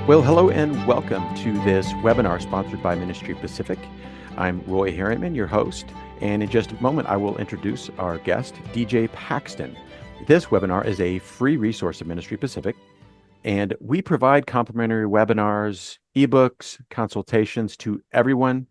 Well, hello and welcome to this webinar sponsored by Ministry Pacific. I'm Roy Harriman, your host, and in just a moment, I will introduce our guest, DJ Paxton. This webinar is a free resource of Ministry Pacific, and we provide complimentary webinars, ebooks, consultations to everyone,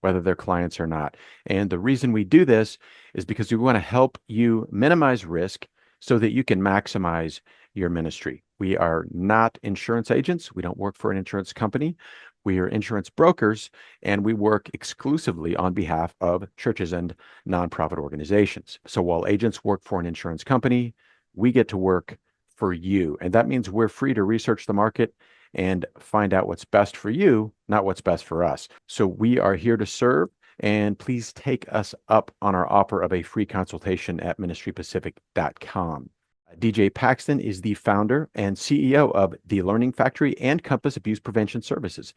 whether they're clients or not. And the reason we do this is because we want to help you minimize risk so that you can maximize your ministry. We are not insurance agents. We don't work for an insurance company. We are insurance brokers, and we work exclusively on behalf of churches and nonprofit organizations. So while agents work for an insurance company, we get to work for you. And that means we're free to research the market and find out what's best for you, not what's best for us. So we are here to serve. And please take us up on our offer of a free consultation at ministrypacific.com. DJ Paxton is the founder and CEO of The Learning Factory and Compass Abuse Prevention Services.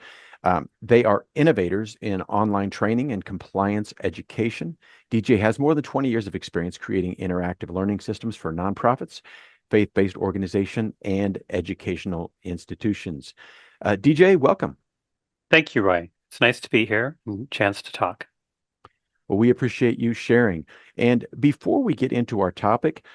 They are innovators in online training and compliance education. DJ has more than 20 years of experience creating interactive learning systems for nonprofits, faith-based organization, and educational institutions. DJ, welcome. Thank you, Roy. It's nice to be here and chance to talk. Well, we appreciate you sharing. And before we get into our topic,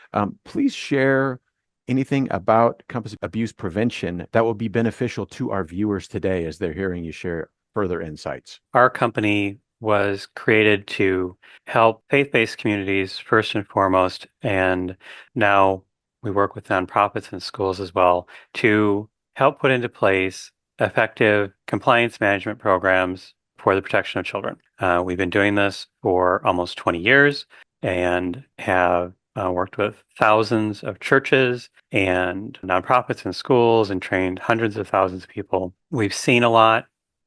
please share anything about Compass Abuse Prevention that will be beneficial to our viewers today as they're hearing you share further insights. Our company was created to help faith-based communities first and foremost, and now we work with nonprofits and schools as well to help put into place effective compliance management programs for the protection of children. We've been doing this for almost 20 years and have worked with thousands of churches and nonprofits and schools and trained hundreds of thousands of people. We've seen a lot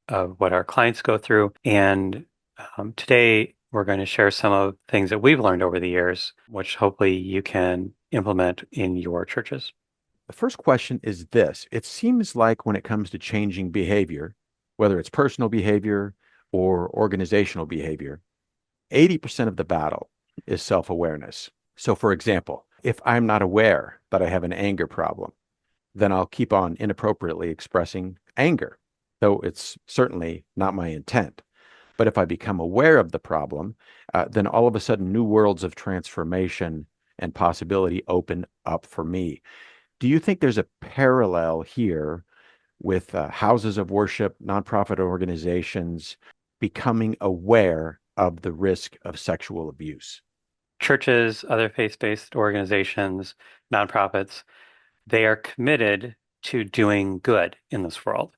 of what our clients go through. And today we're going to share some of the things that we've learned over the years, which hopefully you can implement in your churches. The first question is this. It seems like when it comes to changing behavior, whether it's personal behavior or organizational behavior, 80% of the battle is self-awareness. So for example, if I'm not aware that I have an anger problem, then I'll keep on inappropriately expressing anger, though it's certainly not my intent. But if I become aware of the problem, then all of a sudden new worlds of transformation and possibility open up for me. Do you think there's a parallel here with houses of worship, nonprofit organizations becoming aware of the risk of sexual abuse? Churches, other faith-based organizations, nonprofits, they are committed to doing good in this world.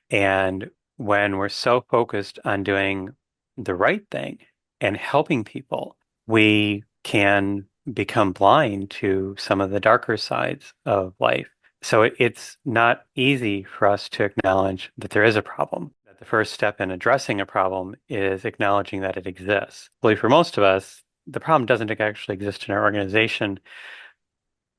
And when we're so focused on doing the right thing and helping people, we can become blind to some of the darker sides of life. So it's not easy for us to acknowledge that there is a problem. The first step in addressing a problem is acknowledging that it exists. Well, for most of us, the problem doesn't actually exist in our organization,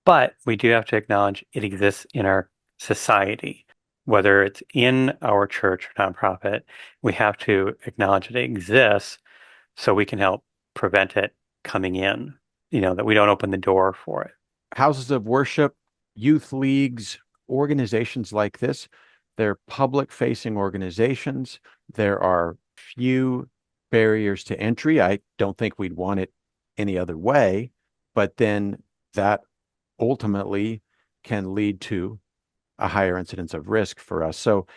but we do have to acknowledge it exists in our society. Whether it's in our church or nonprofit, we have to acknowledge it exists so we can help prevent it coming in, that we don't open the door for it. Houses of worship, youth leagues, organizations like this, they're public-facing organizations. There are few barriers to entry. I don't think we'd want it any other way, but then that ultimately can lead to a higher incidence of risk for us. So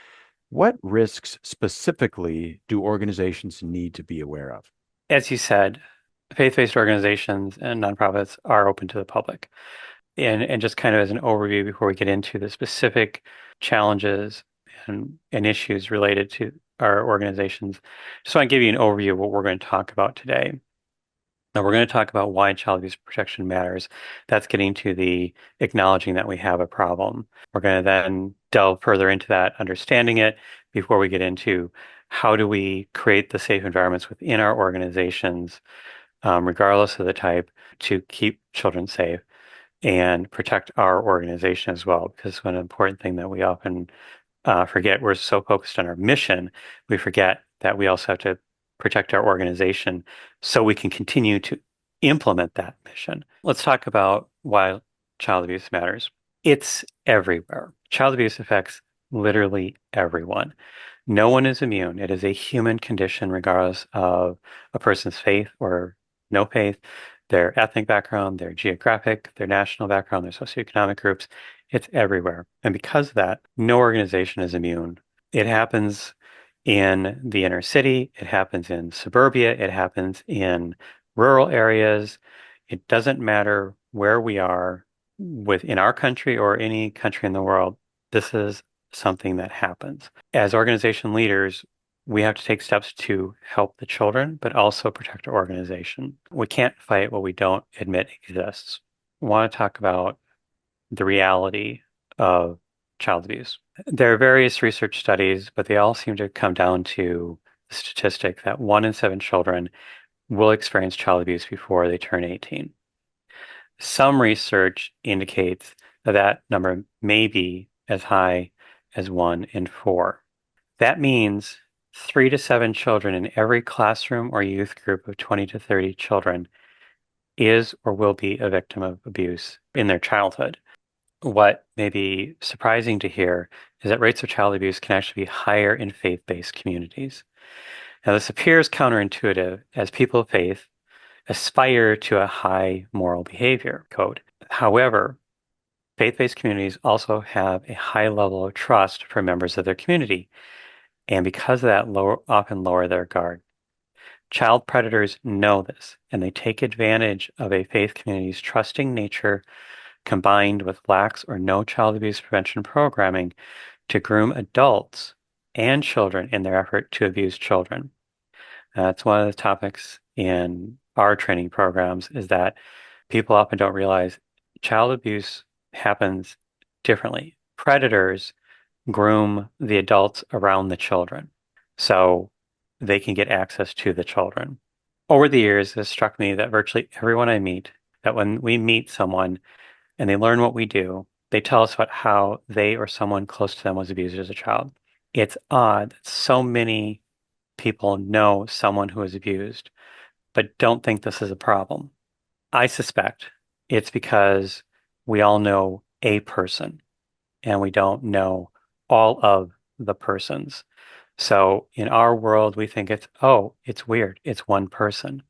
what risks specifically do organizations need to be aware of? As you said, faith-based organizations and nonprofits are open to the public. And just kind of as an overview before we get into the specific challenges and issues related to our organizations, just want to give you an overview of what we're going to talk about today. Now, we're going to talk about why child abuse protection matters. That's getting to the acknowledging that we have a problem. We're going to then delve further into that, understanding it, before we get into how do we create the safe environments within our organizations, regardless of the type, to keep children safe and protect our organization as well. Because one important thing that we often forget, we're so focused on our mission, we forget that we also have to protect our organization so we can continue to implement that mission. Let's talk about why child abuse matters. It's everywhere. Child abuse affects literally everyone. No one is immune. It is a human condition, regardless of a person's faith or no faith, their ethnic background, their geographic, their national background, their socioeconomic groups. It's everywhere. And because of that, no organization is immune. It happens in the inner city, it happens in suburbia, it happens in rural areas. It doesn't matter where we are within our country or any country in the world. This is something that happens. As organization leaders, we have to take steps to help the children, but also protect our organization. We can't fight what we don't admit exists. I want to talk about the reality of child abuse. There are various research studies, but they all seem to come down to the statistic that 1 in 7 children will experience child abuse before they turn 18. Some research indicates that that number may be as high as 1 in 4. That means 3 to 7 children in every classroom or youth group of 20 to 30 children is or will be a victim of abuse in their childhood. What may be surprising to hear is that rates of child abuse can actually be higher in faith-based communities. Now, this appears counterintuitive as people of faith aspire to a high moral behavior code. However, faith-based communities also have a high level of trust for members of their community, and because of that, often lower their guard. Child predators know this, and they take advantage of a faith community's trusting nature combined with lax or no child abuse prevention programming to groom adults and children in their effort to abuse children. That's one of the topics in our training programs, is that people often don't realize child abuse happens differently. Predators groom the adults around the children so they can get access to the children. Over the years, it struck me that virtually everyone I meet, that when we meet someone and they learn what we do, they tell us about how they or someone close to them was abused as a child. It's odd that so many people know someone who was abused, but don't think this is a problem. I suspect it's because we all know a person and we don't know all of the persons. So in our world, we think it's weird. It's one person.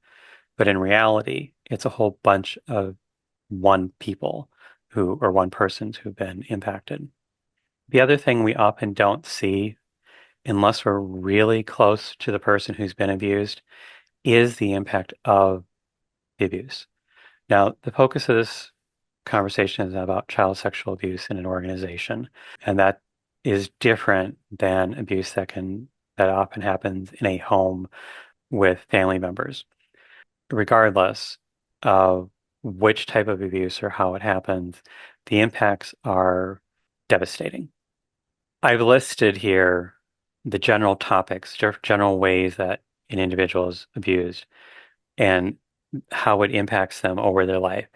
But in reality, it's a whole bunch of one people or one persons who've been impacted. The other thing we often don't see, unless we're really close to the person who's been abused, is the impact of the abuse. Now, the focus of this conversation is about child sexual abuse in an organization, and that is different than abuse that often happens in a home with family members. Regardless of which type of abuse or how it happens, the impacts are devastating. I've listed here the general topics, general ways that an individual is abused and how it impacts them over their life,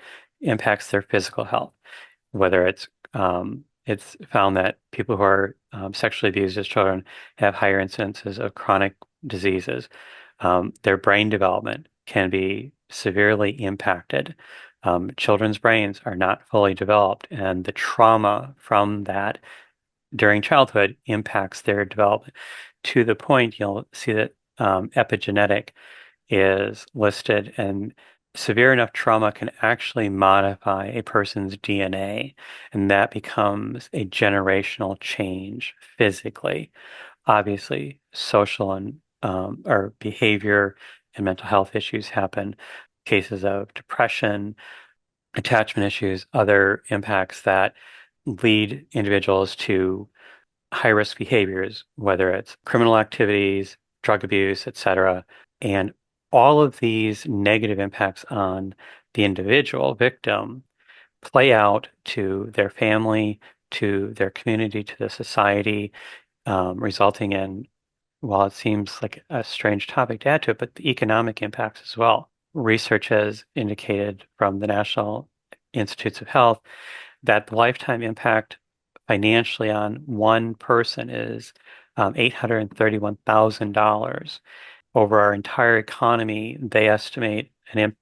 impacts their physical health, whether it's found that people who are sexually abused as children have higher incidences of chronic diseases. Their brain development can be severely impacted. Children's brains are not fully developed, and the trauma from that during childhood impacts their development to the point you'll see that epigenetic is listed, and severe enough trauma can actually modify a person's DNA, and that becomes a generational change physically. Obviously, social and or behavior and mental health issues happen, cases of depression, attachment issues, other impacts that lead individuals to high-risk behaviors, whether it's criminal activities, drug abuse, etc. And all of these negative impacts on the individual victim play out to their family, to their community, to the society, resulting in, while it seems like a strange topic to add to it, but the economic impacts as well. Research has indicated from the National Institutes of Health that the lifetime impact financially on one person is $831,000. Over our entire economy, they estimate a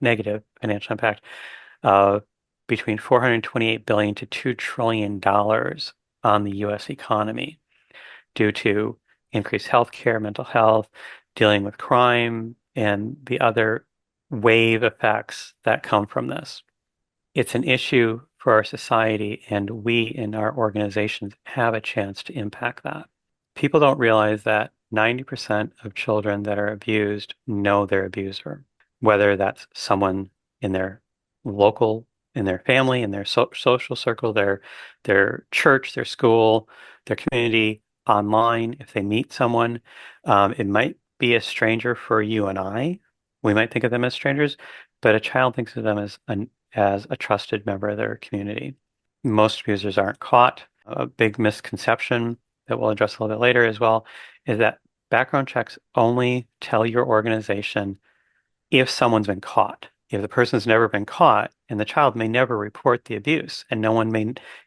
negative financial impact of between $428 billion to $2 trillion on the U.S. economy due to increased healthcare, mental health, dealing with crime, and the other wave effects that come from this. It's an issue for our society, and we in our organizations have a chance to impact that. People don't realize that 90% of children that are abused know their abuser, whether that's someone in their local, in their family, in their social circle, their church, their school, their community, online. If they meet someone, it might be a stranger for you and I. We might think of them as strangers, but a child thinks of them as a trusted member of their community. Most abusers aren't caught. A big misconception that we'll address a little bit later as well is that background checks only tell your organization if someone's been caught. If the person's never been caught, and the child may never report the abuse, and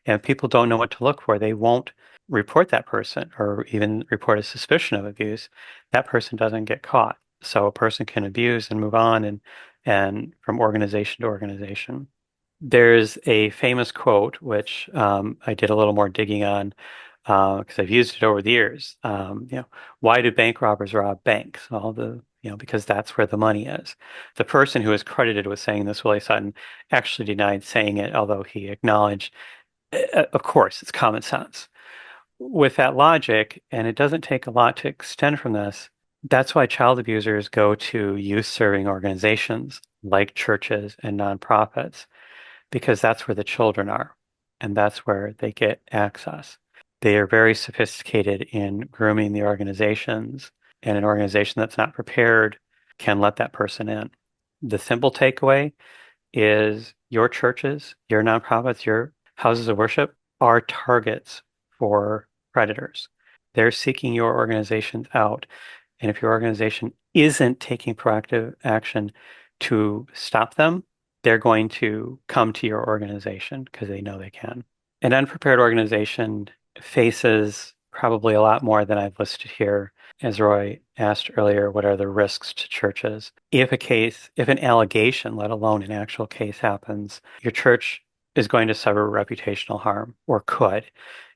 if people don't know what to look for, they won't report that person or even report a suspicion of abuse. That person doesn't get caught. So a person can abuse and move on and from organization to organization. There's a famous quote, which I did a little more digging on because I've used it over the years. Why do bank robbers rob banks? Because that's where the money is. The person who is credited with saying this, Willie Sutton, actually denied saying it, although he acknowledged, of course, it's common sense. With that logic, and it doesn't take a lot to extend from this, that's why child abusers go to youth-serving organizations like churches and nonprofits because that's where the children are and that's where they get access. They are very sophisticated in grooming the organizations, and an organization that's not prepared can let that person in. The simple takeaway is your churches, your nonprofits, your houses of worship are targets for predators. They're seeking your organizations out. And if your organization isn't taking proactive action to stop them, they're going to come to your organization because they know they can. An unprepared organization faces probably a lot more than I've listed here. As Roy asked earlier, what are the risks to churches? If an allegation, let alone an actual case happens, your church is going to suffer reputational harm, or could,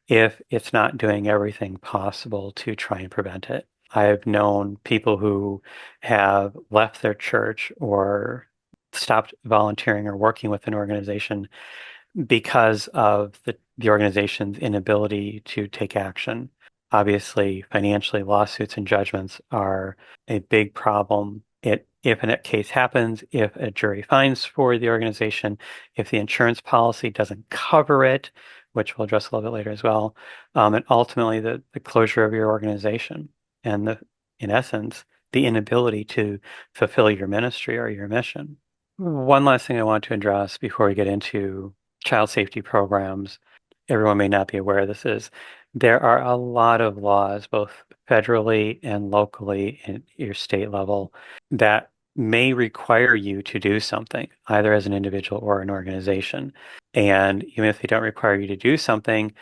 if it's not doing everything possible to try and prevent it. I've known people who have left their church or stopped volunteering or working with an organization because of the organization's inability to take action. Obviously, financially, lawsuits and judgments are a big problem. If a case happens, if a jury finds for the organization, if the insurance policy doesn't cover it, which we'll address a little bit later as well, and ultimately the closure of your organization and in essence, the inability to fulfill your ministry or your mission. One last thing I want to address before we get into child safety programs, everyone may not be aware of this, is there are a lot of laws, both federally and locally in your state level, that may require you to do something, either as an individual or an organization. And even if they don't require you to do something,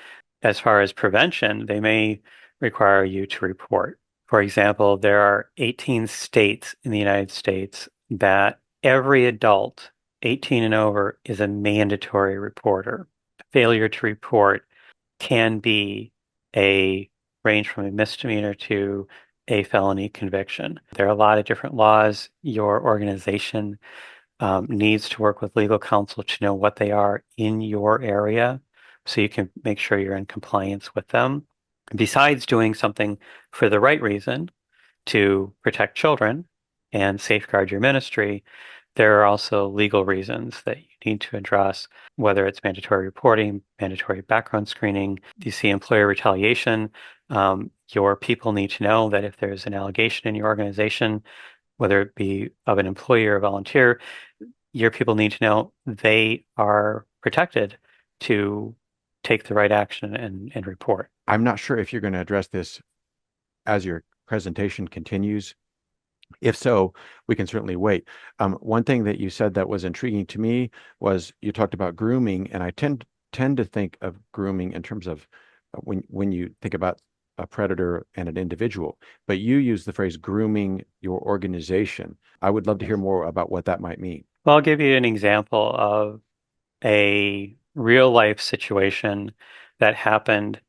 as far as prevention, they may require you to report. For example, there are 18 states in the United States that every adult 18 and over is a mandatory reporter. Failure to report can be a range from a misdemeanor to a felony conviction. There are a lot of different laws. Your organization needs to work with legal counsel to know what they are in your area so you can make sure you're in compliance with them. Besides doing something for the right reason to protect children and safeguard your ministry, there are also legal reasons that you need to address, whether it's mandatory reporting, mandatory background screening. You see employer retaliation. Your people need to know that if there's an allegation in your organization, whether it be of an employee or a volunteer, your people need to know they are protected to take the right action and report. I'm not sure if you're going to address this as your presentation continues. If so, we can certainly wait. One thing that you said that was intriguing to me was you talked about grooming, and I tend to think of grooming in terms of when you think about a predator and an individual, but you use the phrase grooming your organization. I would love to hear more about what that might mean. Well, I'll give you an example of a real life situation that happened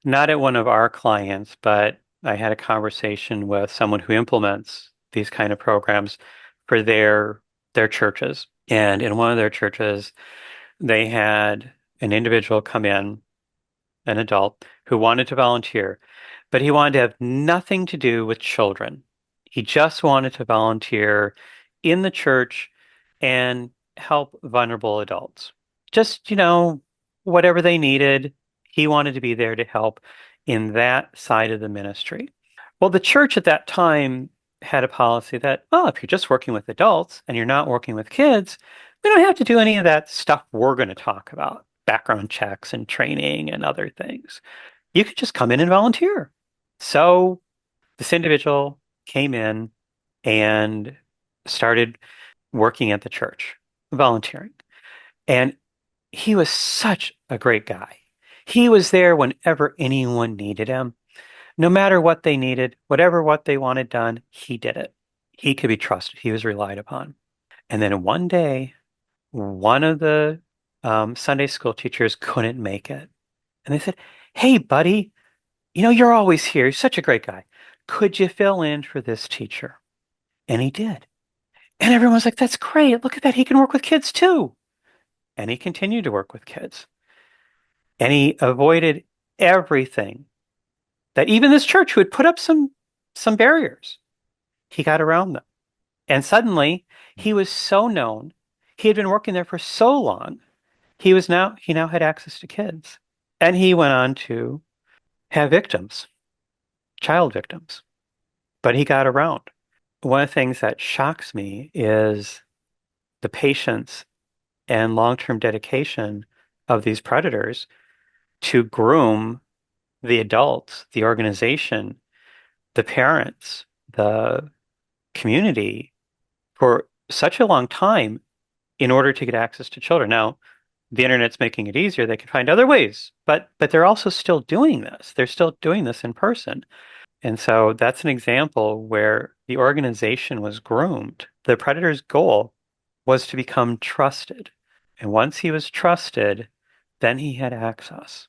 Not at one of our clients, but I had a conversation with someone who implements these kind of programs for their churches. And in one of their churches, they had an individual come in, an adult, who wanted to volunteer, but he wanted to have nothing to do with children. He just wanted to volunteer in the church and help vulnerable adults. Just, whatever they needed, he wanted to be there to help in that side of the ministry. Well, the church at that time had a policy that, oh, if you're just working with adults and you're not working with kids, we don't have to do any of that stuff we're going to talk about, background checks and training and other things. You could just come in and volunteer. So this individual came in and started working at the church, volunteering. And he was such a great guy. He was there whenever anyone needed him. No matter what they needed, what they wanted done, he did it. He could be trusted. He was relied upon. And then one day, one of the Sunday school teachers couldn't make it. And they said, "Hey, buddy, you're always here. You're such a great guy. Could you fill in for this teacher?" And he did. And everyone's like, "That's great. Look at that. He can work with kids too." And he continued to work with kids. And he avoided everything that even this church who had put up some barriers, he got around them. And suddenly he was so known. He had been working there for so long. He now had access to kids. And he went on to have victims, child victims, but he got around. One of the things that shocks me is the patience and long-term dedication of these predators to groom the adults, the organization, the parents, the community for such a long time in order to get access to children. Now, the internet's making it easier. They can find other ways, but they're also still doing this. They're still doing this in person. And so that's an example where the organization was groomed. The predator's goal was to become trusted. And once he was trusted, then he had access.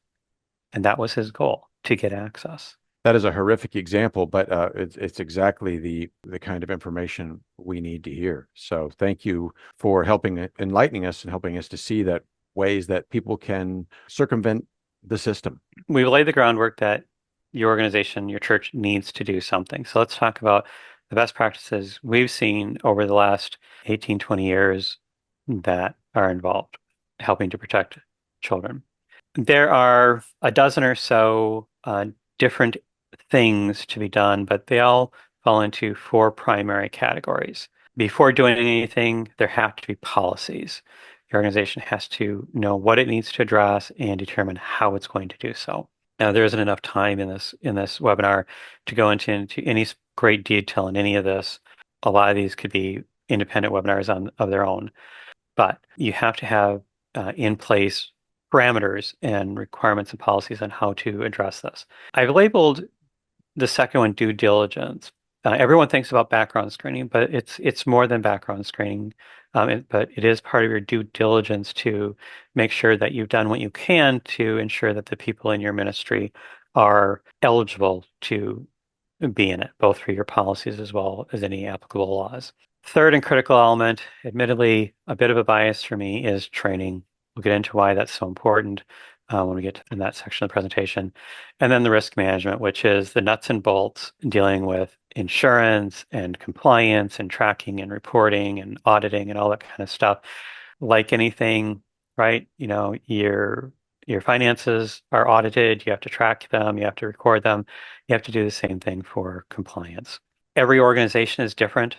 And that was his goal, to get access. That is a horrific example, but it's exactly the kind of information we need to hear. So thank you for helping enlightening us and helping us to see that ways that people can circumvent the system. We've laid the groundwork that your organization, your church needs to do something. So let's talk about the best practices we've seen over the last 18, 20 years that are involved helping to protect children. There are a dozen or so different things to be done, but they all fall into four primary categories. Before doing anything, there have to be policies. The organization has to know what it needs to address and determine how it's going to do so. Now, there isn't enough time in this webinar to go into any great detail in any of this. A lot of these could be independent webinars of their own, but you have to have in place parameters and requirements and policies on how to address this. I've labeled the second one due diligence. Everyone thinks about background screening, but it's more than background screening. But it is part of your due diligence to make sure that you've done what you can to ensure that the people in your ministry are eligible to be in it, both for your policies as well as any applicable laws. Third and critical element, admittedly, a bit of a bias for me, is training. We'll get into why that's so important when we get to in that section of the presentation. And then the risk management, which is the nuts and bolts dealing with insurance and compliance and tracking and reporting and auditing and all that kind of stuff. Like anything, right? Your finances are audited, you have to track them, you have to record them, you have to do the same thing for compliance. Every organization is different.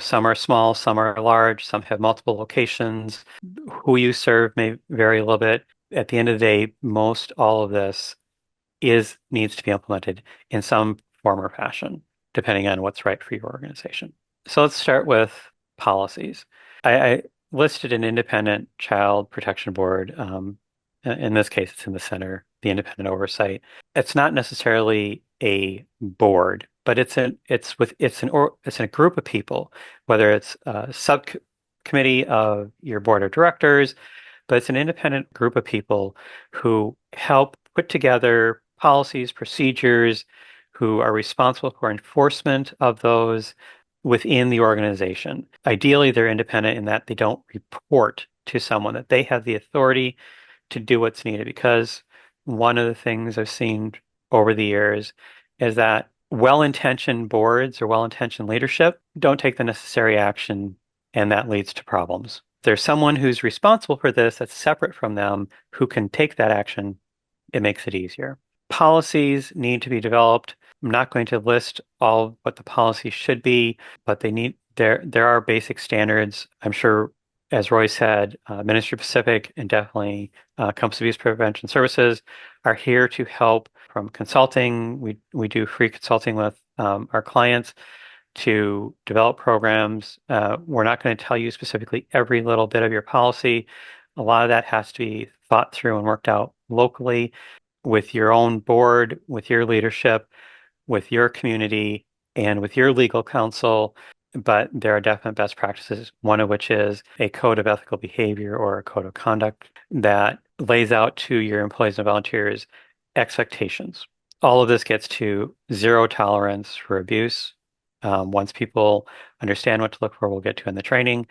Some are small, some are large, some have multiple locations. Who you serve may vary a little bit. At the end of the day, most all of this needs to be implemented in some form or fashion, depending on what's right for your organization. So let's start with policies. I listed an independent child protection board. In this case, it's in the center, the independent oversight. It's not necessarily a board, but it's a group of people, whether it's a subcommittee of your board of directors, but it's an independent group of people who help put together policies, procedures, who are responsible for enforcement of those within the organization. Ideally, they're independent in that they don't report to someone, that they have the authority to do what's needed. Because one of the things I've seen over the years is that well-intentioned boards or well-intentioned leadership don't take the necessary action, and that leads to problems. There's someone who's responsible for this that's separate from them who can take that action. It makes it easier. Policies need to be developed. I'm not going to list all what the policies should be, but there are basic standards. I'm sure, as Roy said, Ministry Pacific and definitely Compass Abuse Prevention Services are here to help from consulting. We do free consulting with our clients to develop programs. We're not going to tell you specifically every little bit of your policy. A lot of that has to be thought through and worked out locally with your own board, with your leadership, with your community, and with your legal counsel. But there are definite best practices, one of which is a code of ethical behavior or a code of conduct that lays out to your employees and volunteers expectations. All of this gets to zero tolerance for abuse. Once people understand what to look for, we'll get to in the training.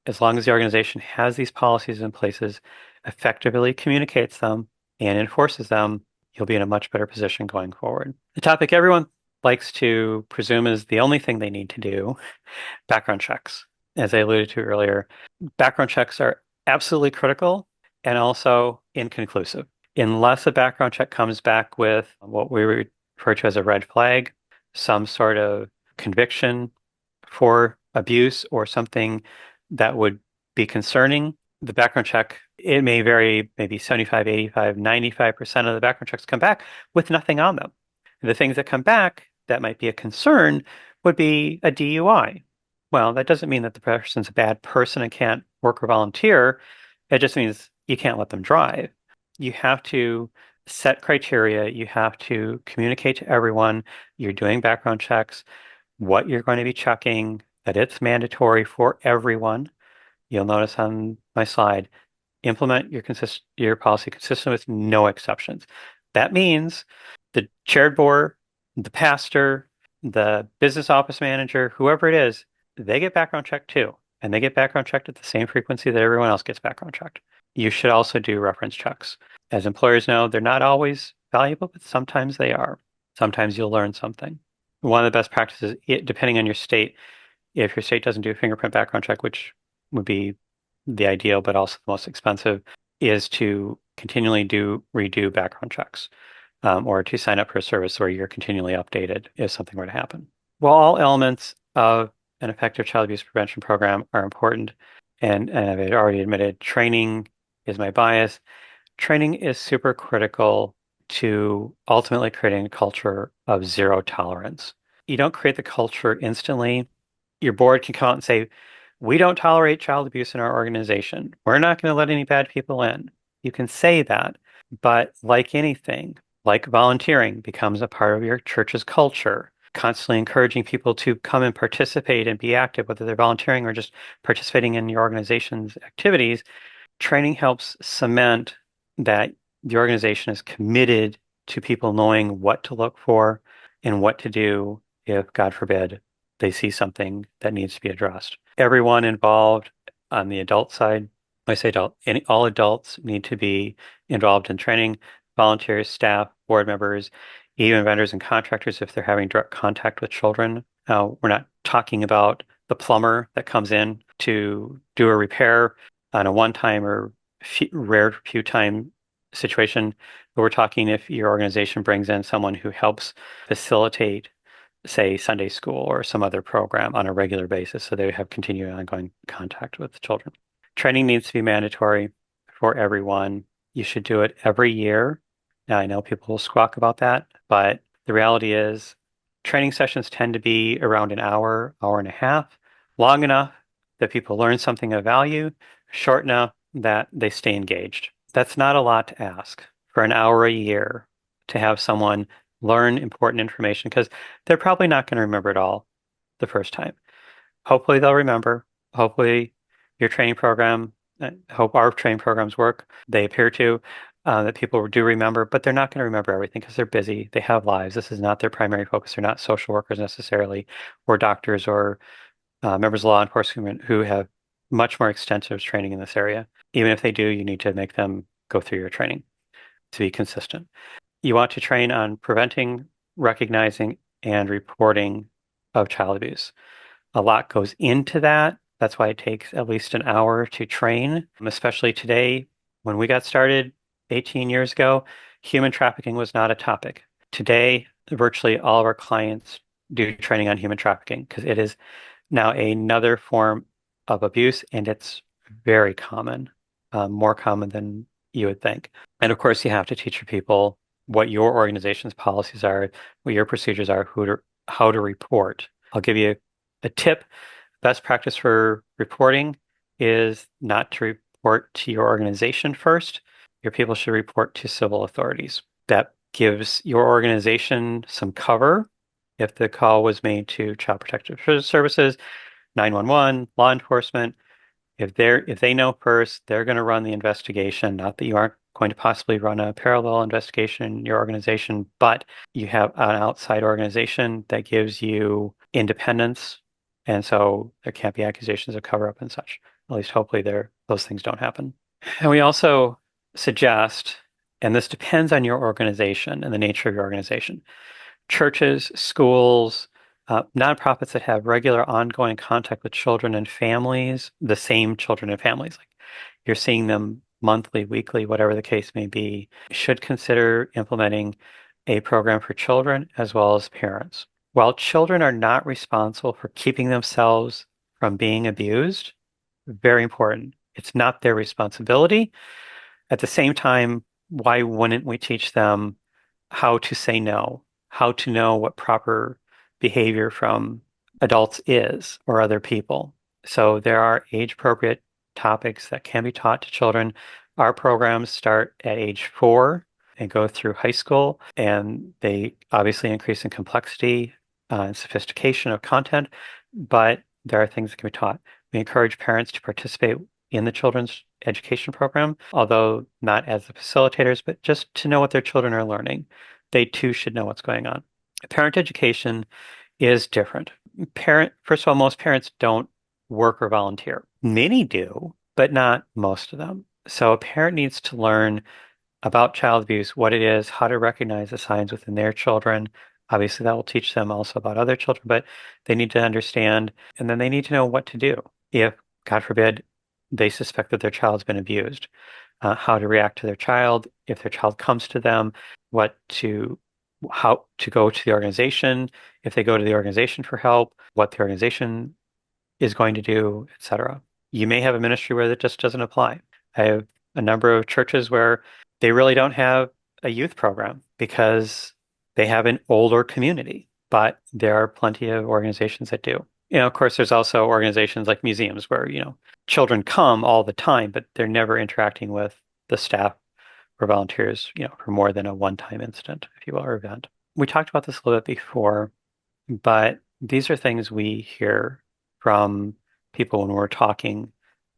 As long as the organization has these policies in places, effectively communicates them, and enforces them, you'll be in a much better position going forward. The topic everyone likes to presume is the only thing they need to do, background checks. As I alluded to earlier, background checks are absolutely critical and also inconclusive. Unless a background check comes back with what we refer to as a red flag, some sort of conviction for abuse or something that would be concerning, the background check, it may vary, maybe 75, 85, 95% of the background checks come back with nothing on them. The things that come back that might be a concern would be a DUI. Well, that doesn't mean that the person's a bad person and can't work or volunteer. It just means you can't let them drive. You have to set criteria. You have to communicate to everyone you're doing background checks, what you're going to be checking, that it's mandatory for everyone. You'll notice on my slide, implement your policy consistent with no exceptions. That means the chaired board, the pastor, the business office manager, whoever it is, they get background checked too. And they get background checked at the same frequency that everyone else gets background checked. You should also do reference checks. As employers know, they're not always valuable, but sometimes they are. Sometimes you'll learn something. One of the best practices, depending on your state, if your state doesn't do a fingerprint background check, which would be the ideal, but also the most expensive, is to continually redo background checks, or to sign up for a service where you're continually updated if something were to happen. While all elements of an effective child abuse prevention program are important, and I've already admitted, training is my bias. Training is super critical to ultimately creating a culture of zero tolerance. You don't create the culture instantly. Your board can come out and say, we don't tolerate child abuse in our organization. We're not going to let any bad people in. You can say that, but like anything, like volunteering becomes a part of your church's culture, constantly encouraging people to come and participate and be active, whether they're volunteering or just participating in your organization's activities. Training helps cement that the organization is committed to people knowing what to look for and what to do if, God forbid, they see something that needs to be addressed. Everyone involved on the adult side, I say adult, all adults need to be involved in training, volunteers, staff, board members, even vendors and contractors if they're having direct contact with children. We're not talking about the plumber that comes in to do a repair on a one-time or rare few time situation, but we're talking if your organization brings in someone who helps facilitate, say, Sunday school or some other program on a regular basis, so they have continuing ongoing contact with the children. Training needs to be mandatory for everyone. You should do it every year. Now, I know people will squawk about that, but the reality is training sessions tend to be around an hour, hour and a half, long enough that people learn something of value, short enough that they stay engaged. That's not a lot to ask for an hour a year to have someone learn important information, because they're probably not going to remember it all the first time. Hopefully they'll remember. Hopefully your training program, I hope our training programs work. They appear to. that people do remember, but they're not going to remember everything because they're busy. They have lives. This is not their primary focus. They're not social workers necessarily, or doctors, or members of law enforcement who have much more extensive training in this area. Even if they do, you need to make them go through your training to be consistent. You want to train on preventing, recognizing, and reporting of child abuse. A lot goes into that. That's why it takes at least an hour to train, especially today. When we got started 18 years ago, human trafficking was not a topic. Today, virtually all of our clients do training on human trafficking because it is now another form of abuse, and it's very common, more common than you would think. And of course, you have to teach your people what your organization's policies are, what your procedures are, how to report. I'll give you a tip. Best practice for reporting is not to report to your organization first. Your people should report to civil authorities. That gives your organization some cover if the call was made to Child Protective Services, 911, law enforcement. If they know first, they're going to run the investigation. Not that you aren't going to possibly run a parallel investigation in your organization, but you have an outside organization that gives you independence, and so there can't be accusations of cover up and such. At least hopefully those things don't happen. And we also suggest, and this depends on your organization and the nature of your organization, churches, schools, nonprofits that have regular ongoing contact with children and families, the same children and families, like you're seeing them monthly, weekly, whatever the case may be, should consider implementing a program for children as well as parents. While children are not responsible for keeping themselves from being abused, very important. It's not their responsibility. At the same time, why wouldn't we teach them how to say no, how to know what proper behavior from adults is or other people? So there are age-appropriate topics that can be taught to children. Our programs start at age 4 and go through high school, and they obviously increase in complexity and sophistication of content, but there are things that can be taught. We encourage parents to participate in the children's education program, although not as the facilitators, but just to know what their children are learning. They too should know what's going on. Parent education is different. First of all, most parents don't work or volunteer. Many do, but not most of them. So a parent needs to learn about child abuse, what it is, how to recognize the signs within their children. Obviously, that will teach them also about other children, but they need to understand, and then they need to know what to do if, God forbid, they suspect that their child's been abused, how to react to their child, if their child comes to them, how to go to the organization, if they go to the organization for help, what the organization is going to do, etc. You may have a ministry where that just doesn't apply. I have a number of churches where they really don't have a youth program because they have an older community, but there are plenty of organizations that do. Of course, there's also organizations like museums where, children come all the time, but they're never interacting with the staff or volunteers, for more than a one-time incident, if you will, or event. We talked about this a little bit before, but these are things we hear from people when we're talking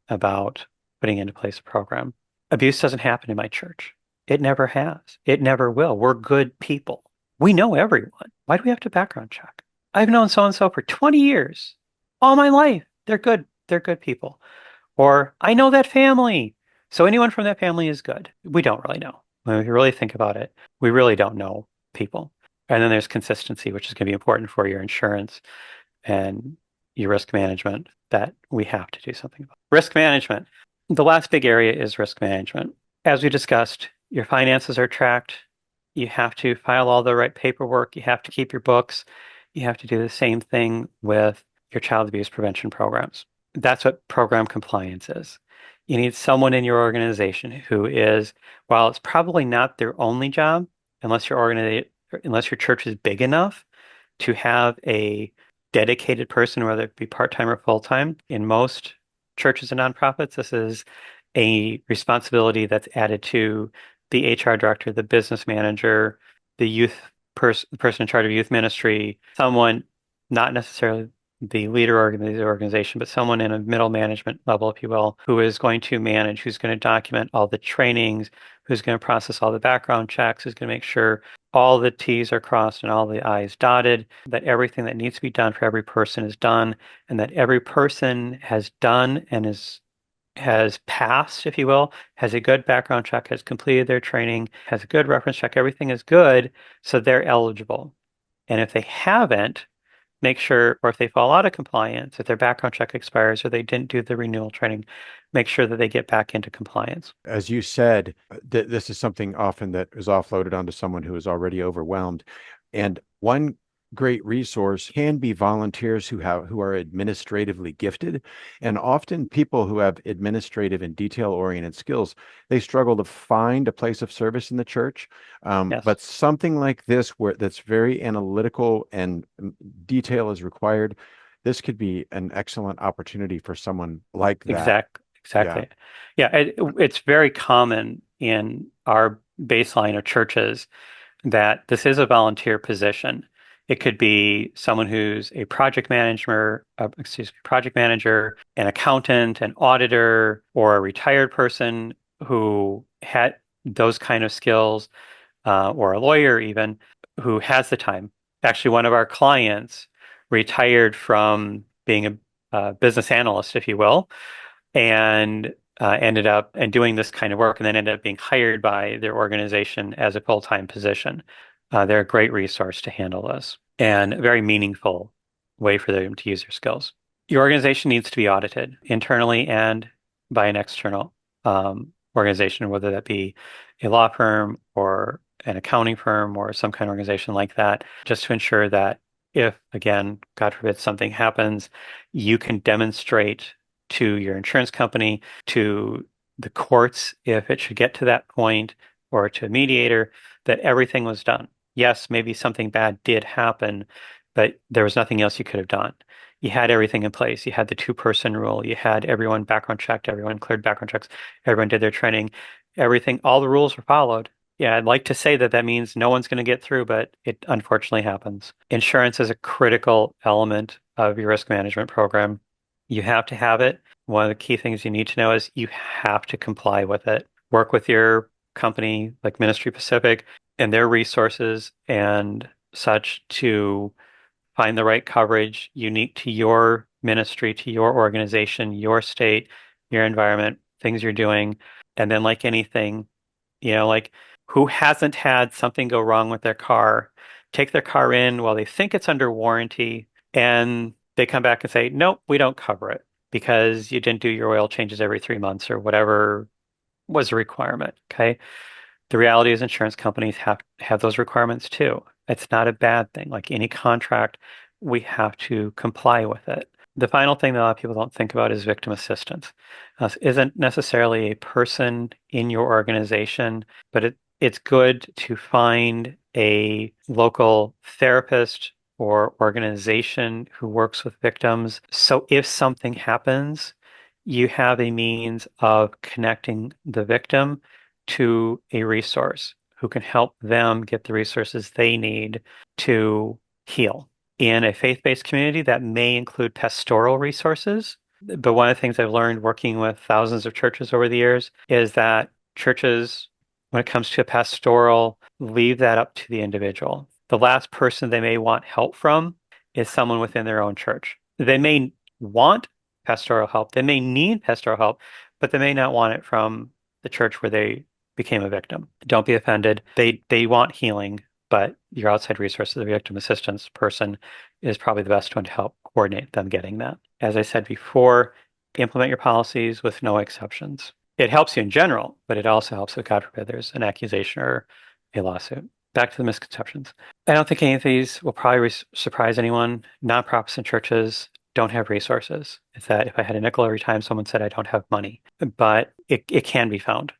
about putting into place a program. Abuse doesn't happen in my church. It never has. It never will. We're good people. We know everyone. Why do we have to background check? I've known so-and-so for 20 years, all my life. They're good. They're good people. Or I know that family. So anyone from that family is good. We don't really know. When we really think about it, we really don't know people. And then there's consistency, which is going to be important for your insurance and your risk management that we have to do something about. Risk management. The last big area is risk management. As we discussed, your finances are tracked. You have to file all the right paperwork. You have to keep your books. You have to do the same thing with your child abuse prevention programs. That's what program compliance is. You need someone in your organization who is, while it's probably not their only job, unless your church is big enough to have a dedicated person, whether it be part-time or full-time. In most churches and nonprofits, this is a responsibility that's added to the HR director, the business manager, the person in charge of youth ministry, someone not necessarily the leader of the organization, but someone in a middle management level, if you will, who is going to manage, who's going to document all the trainings, who's going to process all the background checks, who's going to make sure all the T's are crossed and all the I's dotted, that everything that needs to be done for every person is done, and that every person has done and has passed, if you will, has a good background check, has completed their training, has a good reference check, everything is good, so they're eligible. And if they haven't, make sure, or if they fall out of compliance, if their background check expires or they didn't do the renewal training, make sure that they get back into compliance. As you said, this is something often that is offloaded onto someone who is already overwhelmed. And one great resource can be volunteers who are administratively gifted. And often people who have administrative and detail-oriented skills, they struggle to find a place of service in the church. Yes, But something like this, where that's very analytical and detail is required, this could be an excellent opportunity for someone like that. Yeah. exactly. Yeah, it's very common in our baseline of churches that this is a volunteer position. It could be someone who's a project manager, an accountant, an auditor, or a retired person who had those kind of skills, or a lawyer even who has the time. Actually, one of our clients retired from being a business analyst, if you will, and ended up and doing this kind of work, and then ended up being hired by their organization as a full-time position. They're a great resource to handle this and a very meaningful way for them to use their skills. Your organization needs to be audited internally and by an external organization, whether that be a law firm or an accounting firm or some kind of organization like that, just to ensure that if, again, God forbid, something happens, you can demonstrate to your insurance company, to the courts, if it should get to that point, or to a mediator, that everything was done. Yes, maybe something bad did happen, but there was nothing else you could have done. You had everything in place. You had the two-person rule. You had everyone background checked. Everyone cleared background checks. Everyone did their training. Everything, all the rules were followed. Yeah, I'd like to say that that means no one's going to get through, but it unfortunately happens. Insurance is a critical element of your risk management program. You have to have it. One of the key things you need to know is you have to comply with it. Work with your company like Ministry Pacific and their resources and such to find the right coverage unique to your ministry, to your organization, your state, your environment, things you're doing. And then, like anything, like who hasn't had something go wrong with their car, take their car in while they think it's under warranty, and they come back and say, nope, we don't cover it because you didn't do your oil changes every 3 months or whatever was a requirement. Okay. The reality is insurance companies have those requirements too. It's not a bad thing. Like any contract, we have to comply with it. The final thing that a lot of people don't think about is victim assistance. This isn't necessarily a person in your organization, but it's good to find a local therapist or organization who works with victims. So if something happens, you have a means of connecting the victim to a resource who can help them get the resources they need to heal. In a faith-based community, that may include pastoral resources. But one of the things I've learned working with thousands of churches over the years is that churches, when it comes to pastoral, leave that up to the individual. The last person they may want help from is someone within their own church. They may want pastoral help, they may need pastoral help, but they may not want it from the church where they became a victim. Don't be offended. They want healing, but your outside resources, the victim assistance person, is probably the best one to help coordinate them getting that. As I said before, implement your policies with no exceptions. It helps you in general, but it also helps if, God forbid, there's an accusation or a lawsuit. Back to the misconceptions. I don't think any of these will probably surprise anyone. Non-Protestant churches don't have resources. It's that if I had a nickel every time someone said I don't have money, but it can be found.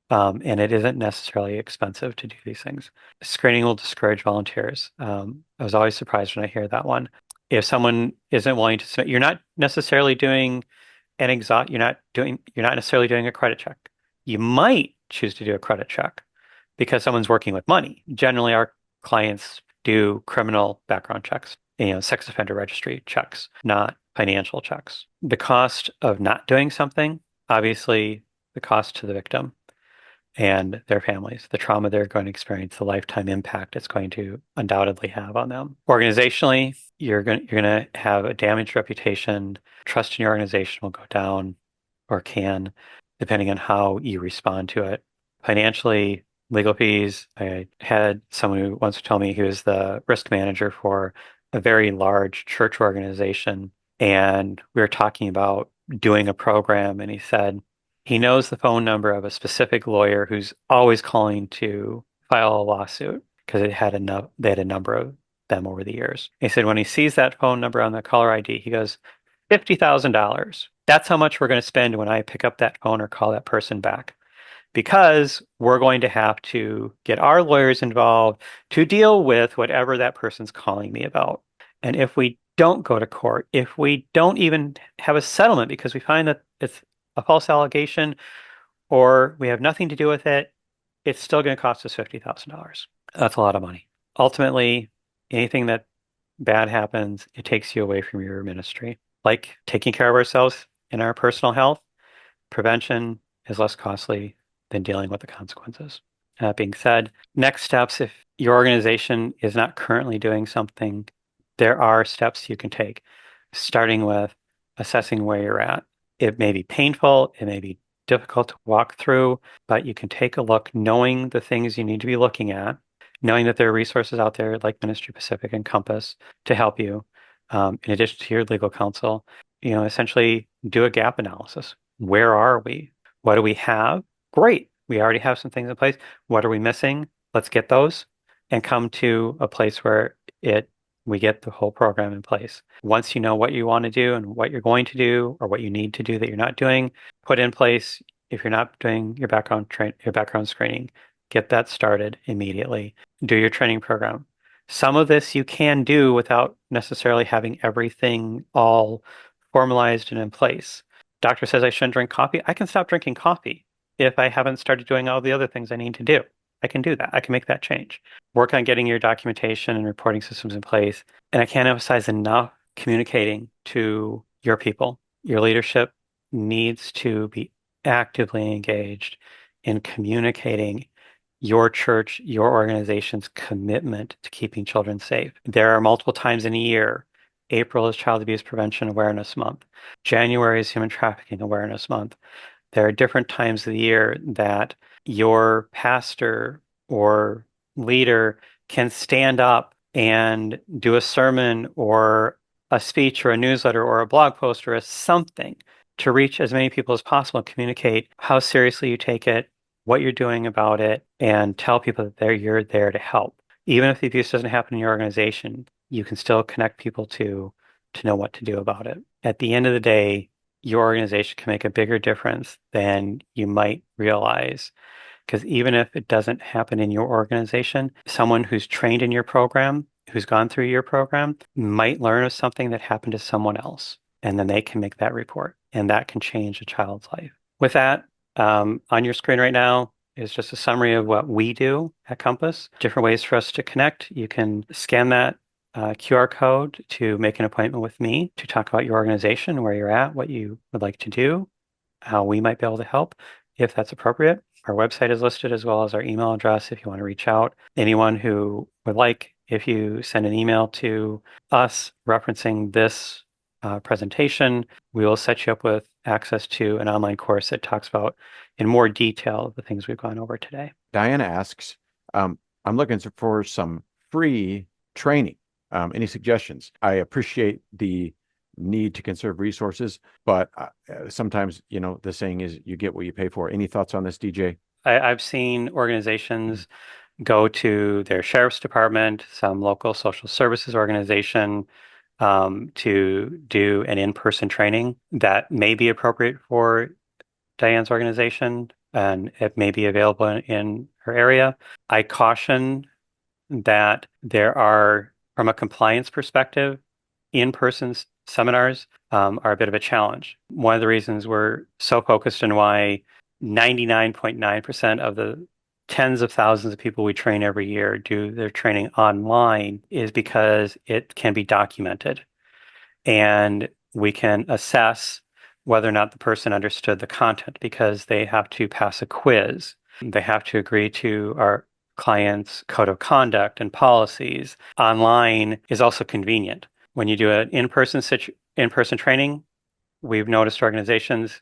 And it isn't necessarily expensive to do these things. Screening will discourage volunteers. I was always surprised when I hear that one. If someone isn't willing to submit, you're not necessarily doing you're not necessarily doing a credit check. You might choose to do a credit check because someone's working with money. Generally, our clients do criminal background checks. sex offender registry checks, not financial checks. The cost of not doing something, obviously, the cost to the victim and their families, the trauma they're going to experience, the lifetime impact it's going to undoubtedly have on them. Organizationally, you're going to have a damaged reputation. Trust in your organization will go down, or can, depending on how you respond to it. Financially, legal fees. I had someone who once told me he was the risk manager for a very large church organization, and we were talking about doing a program, and he said he knows the phone number of a specific lawyer who's always calling to file a lawsuit because they had a number of them over the years. He said when he sees that phone number on the caller ID, he goes, $50,000. That's how much we're going to spend when I pick up that phone or call that person back. Because we're going to have to get our lawyers involved to deal with whatever that person's calling me about. And if we don't go to court, if we don't even have a settlement because we find that it's a false allegation or we have nothing to do with it, it's still going to cost us $50,000. That's a lot of money. Ultimately, anything that bad happens, it takes you away from your ministry. Like taking care of ourselves in our personal health, prevention is less costly than dealing with the consequences. That being said, next steps, if your organization is not currently doing something, there are steps you can take, starting with assessing where you're at. It may be painful, it may be difficult to walk through, but you can take a look knowing the things you need to be looking at, knowing that there are resources out there like Ministry Pacific and Compass to help you, in addition to your legal counsel, essentially do a gap analysis. Where are we? What do we have? Great. We already have some things in place. What are we missing? Let's get those and come to a place where we get the whole program in place. Once you know what you want to do and what you're going to do or what you need to do that you're not doing, put in place. If you're not doing your background screening, get that started immediately. Do your training program. Some of this you can do without necessarily having everything all formalized and in place. Doctor says I shouldn't drink coffee. I can stop drinking coffee if I haven't started doing all the other things I need to do. I can do that. I can make that change. Work on getting your documentation and reporting systems in place. And I can't emphasize enough communicating to your people. Your leadership needs to be actively engaged in communicating your church, your organization's commitment to keeping children safe. There are multiple times in a year. April is Child Abuse Prevention Awareness Month. January is Human Trafficking Awareness Month. There are different times of the year that your pastor or leader can stand up and do a sermon or a speech or a newsletter or a blog post or a something to reach as many people as possible and communicate how seriously you take it, what you're doing about it, and tell people that you're there to help. Even if the abuse doesn't happen in your organization, you can still connect people to know what to do about it. At the end of the day, your organization can make a bigger difference than you might realize. Because even if it doesn't happen in your organization, someone who's trained in your program, who's gone through your program, might learn of something that happened to someone else. And then they can make that report. And that can change a child's life. With that, on your screen right now is just a summary of what we do at Compass. Different ways for us to connect. You can scan that QR code to make an appointment with me to talk about your organization, where you're at, what you would like to do, how we might be able to help, if that's appropriate. Our website is listed as well as our email address if you want to reach out. Anyone who would like, if you send an email to us referencing this presentation, we will set you up with access to an online course that talks about in more detail the things we've gone over today. Diana asks, I'm looking for some free training. Any suggestions? I appreciate the need to conserve resources, but sometimes, the saying is you get what you pay for. Any thoughts on this, DJ? I've seen organizations go to their sheriff's department, some local social services organization, to do an in-person training that may be appropriate for Diane's organization, and it may be available in her area. I caution that there are, from a compliance perspective, in-person seminars are a bit of a challenge. One of the reasons we're so focused on why 99.9% of the tens of thousands of people we train every year do their training online is because it can be documented and we can assess whether or not the person understood the content because they have to pass a quiz. They have to agree to our client's code of conduct and policies. Online is also convenient. When you do an in-person training, we've noticed organizations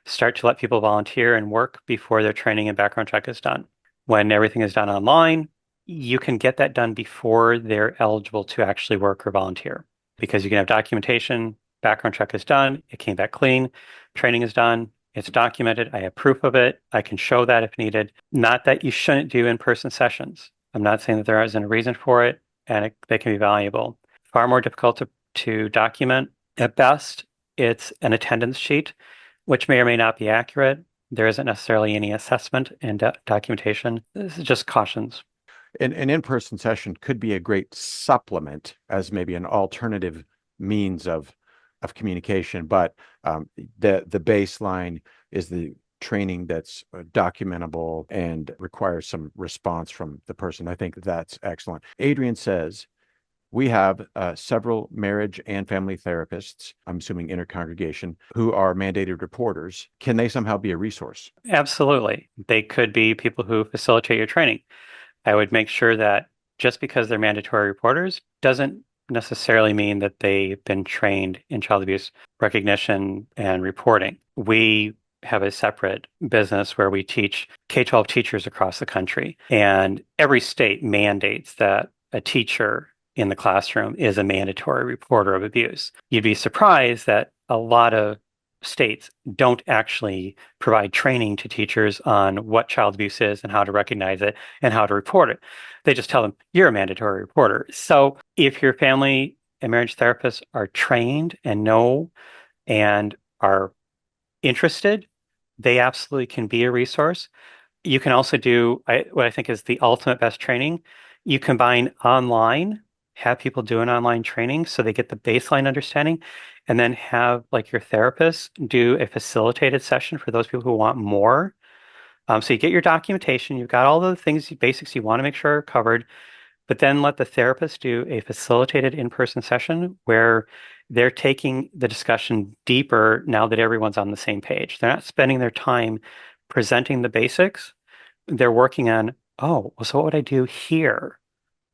start to let people volunteer and work before their training and background check is done. When everything is done online, you can get that done before they're eligible to actually work or volunteer because you can have documentation, background check is done, it came back clean, training is done, it's documented, I have proof of it, I can show that if needed. Not that you shouldn't do in-person sessions. I'm not saying that there isn't a reason for it, and they can be valuable. Far more difficult to document. At best, it's an attendance sheet, which may or may not be accurate. There isn't necessarily any assessment and documentation. This is just cautions. An in-person session could be a great supplement as maybe an alternative means of communication, but the baseline is the training that's documentable and requires some response from the person. I think that's excellent. Adrian says, we have several marriage and family therapists, I'm assuming intercongregation, who are mandated reporters. Can they somehow be a resource? Absolutely. They could be people who facilitate your training. I would make sure that just because they're mandatory reporters doesn't necessarily mean that they've been trained in child abuse recognition and reporting. We have a separate business where we teach K-12 teachers across the country, and every state mandates that a teacher in the classroom is a mandatory reporter of abuse. You'd be surprised that a lot of states don't actually provide training to teachers on what child abuse is and how to recognize it and how to report it. They just tell them, you're a mandatory reporter. So if your family and marriage therapists are trained and know and are interested, they absolutely can be a resource. You can also do what I think is the ultimate best training. You combine online, have people do an online training so they get the baseline understanding, and then have like your therapist do a facilitated session for those people who want more. So you get your documentation, you've got all the things, basics you want to make sure are covered, but then let the therapist do a facilitated in-person session where they're taking the discussion deeper now that everyone's on the same page. They're not spending their time presenting the basics. They're working on, oh, well, so what would I do here?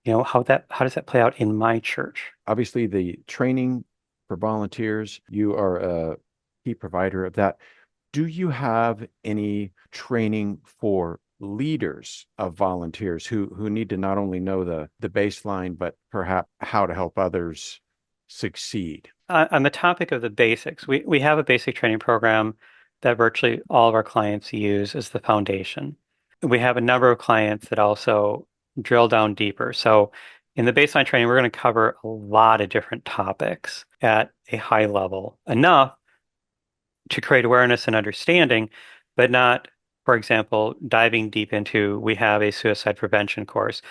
How does that play out in my church? Obviously, the training for volunteers, you are a key provider of that. Do you have any training for leaders of volunteers who need to not only know the baseline, but perhaps how to help others succeed? On the topic of the basics, we have a basic training program that virtually all of our clients use as the foundation. We have a number of clients that also drill down deeper. So in the baseline training, we're going to cover a lot of different topics at a high level, enough to create awareness and understanding, but not, for example, diving deep into, we have a suicide prevention course.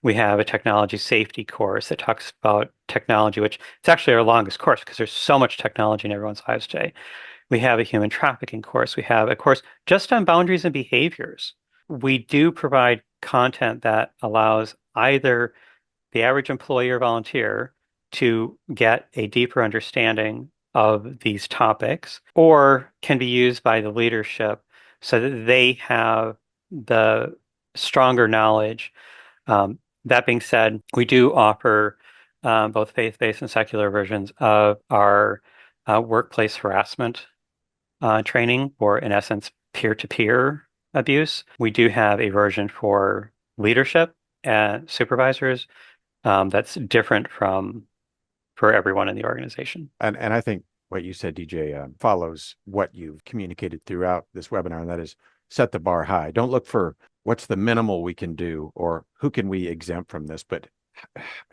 We have a technology safety course that talks about technology, which it's actually our longest course because there's so much technology in everyone's lives today. We have a human trafficking course. We have a course just on boundaries and behaviors. We do provide content that allows either the average employee or volunteer to get a deeper understanding of these topics, or can be used by the leadership so that they have the stronger knowledge. That being said, we do offer both faith-based and secular versions of our workplace harassment training, or in essence, peer-to-peer abuse. We do have a version for leadership and supervisors that's different for everyone in the organization. And I think what you said, DJ, follows what you've communicated throughout this webinar, and that is set the bar high. Don't look for what's the minimal we can do or who can we exempt from this, but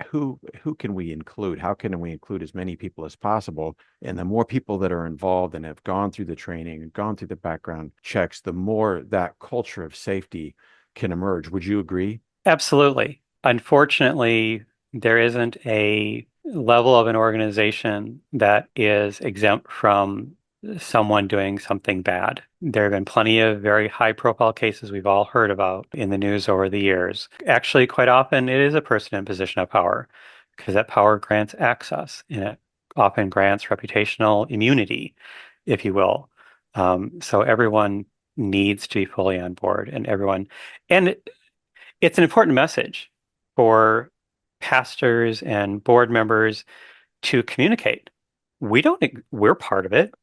who can we include? How can we include as many people as possible? And the more people that are involved and have gone through the training and gone through the background checks, the more that culture of safety can emerge. Would you agree? Absolutely. Unfortunately, there isn't a level of an organization that is exempt from someone doing something bad. There have been plenty of very high profile cases we've all heard about in the news over the years. Actually, quite often it is a person in position of power because that power grants access and it often grants reputational immunity, if you will. So everyone needs to be fully on board and it's an important message for pastors and board members to communicate. We're part of it.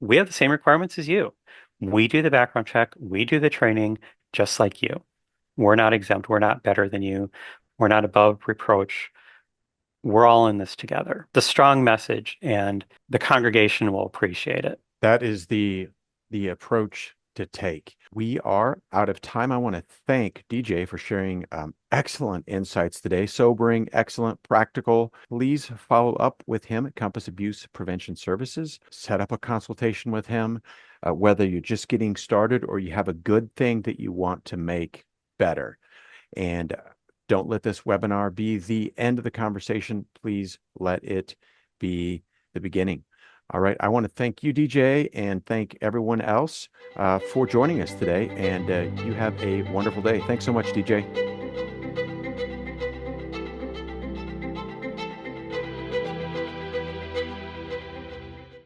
We have the same requirements as you. We do the background check, we do the training just like you. We're not exempt, we're not better than you, we're not above reproach. We're all in this together. The strong message, and the congregation will appreciate it. That is the approach to take. We are out of time. I want to thank DJ for sharing excellent insights today, sobering, excellent, practical. Please follow up with him at Compass Abuse Prevention Services. Set up a consultation with him, whether you're just getting started or you have a good thing that you want to make better. And don't let this webinar be the end of the conversation. Please let it be the beginning. All right. I want to thank you, DJ, and thank everyone else for joining us today. And you have a wonderful day. Thanks so much, DJ.